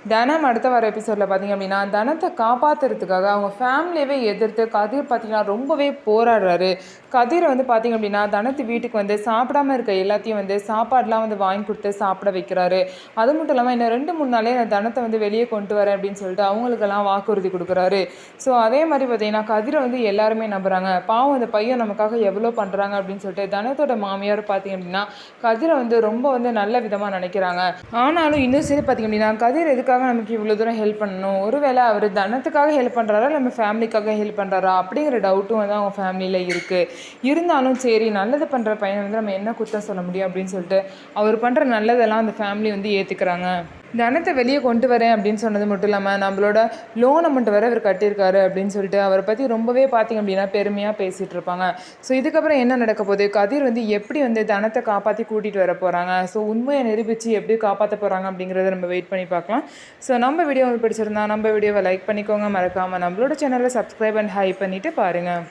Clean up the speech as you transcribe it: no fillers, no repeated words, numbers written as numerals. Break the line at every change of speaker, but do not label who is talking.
தனம் அடுத்த வர எபிசோடில் பார்த்திங்க அப்படின்னா தனத்தை காப்பாற்றுறதுக்காக அவங்க ஃபேமிலியவே எதிர்த்து கதிர் பார்த்திங்கன்னா ரொம்பவே போராடுறாரு. கதிரை வந்து பார்த்திங்க அப்படின்னா தனத்து வீட்டுக்கு வந்து சாப்பிடாம இருக்க எல்லாத்தையும் வந்து சாப்பாடெலாம் வந்து வாங்கி கொடுத்து சாப்பிட வைக்கிறாரு. அது மட்டும் இல்லாமல் இன்னும் 2-3 நாளே நான் தனத்தை வந்து வெளியே கொண்டு வரேன் அப்படின்னு சொல்லிட்டு அவங்களுக்கெல்லாம் வாக்குறுதி கொடுக்குறாரு. ஸோ அதே மாதிரி பார்த்திங்கன்னா கதிரை வந்து எல்லாருமே நம்புகிறாங்க. பாவம் அந்த பையன் நமக்காக எவ்வளோ பண்ணுறாங்க அப்படின்னு சொல்லிட்டு தனத்தோட மாமியார் பார்த்திங்க அப்படின்னா கதிரை வந்து ரொம்ப வந்து நல்ல விதமாக நினைக்கிறாங்க. ஆனாலும் இன்னும் சரி பார்த்திங்க அப்படின்னா கதிர் எதுக்காக நமக்கு இவ்வளோ தூரம் ஹெல்ப் பண்ணணும், ஒருவேளை அவர் தனத்துக்காக ஹெல்ப் பண்ணுறாரா நம்ம ஃபேமிலிக்காக ஹெல்ப் பண்ணுறாரா அப்படிங்கிற டவுட்டும் வந்து அவங்க ஃபேமிலியில் இருக்குது. இருந்தாலும் சரி நல்லது பண்ணுற பையனை வந்து நம்ம என்ன குற்றம் சொல்ல முடியும் அப்படின்னு சொல்லிட்டு அவர் பண்ணுற நல்லதெல்லாம் அந்த ஃபேமிலி வந்து ஏற்றுக்கிறாங்க. தனத்தை வெளியே கொண்டு வரேன் அப்படின்னு சொன்னது மட்டும் இல்லாமல் நம்மளோட லோன் அமௌண்ட் வேறு இவர் கட்டியிருக்காரு அப்படின்னு சொல்லிட்டு அவரை பற்றி ரொம்பவே பார்த்திங்க அப்படின்னா பெருமையாக பேசிகிட்டு இருப்பாங்க. ஸோ இதுக்கப்புறம் என்ன நடக்க போகுது, கதிர் வந்து எப்படி வந்து தனத்தை காப்பாற்றி கூட்டிகிட்டு வர போகிறாங்க, ஸோ உண்மையை நிரூபித்து எப்படி காப்பாற்ற போகிறாங்க அப்படிங்கிறத நம்ம வெயிட் பண்ணி பார்க்கலாம். ஸோ நம்ம வீடியோ பிடிச்சிருந்தா நம்ம வீடியோவை லைக் பண்ணிக்கோங்க, மறக்காமல் நம்மளோட சேனலை சப்ஸ்கிரைப் அண்ட் ஹைப் பண்ணிவிட்டு பாருங்கள்.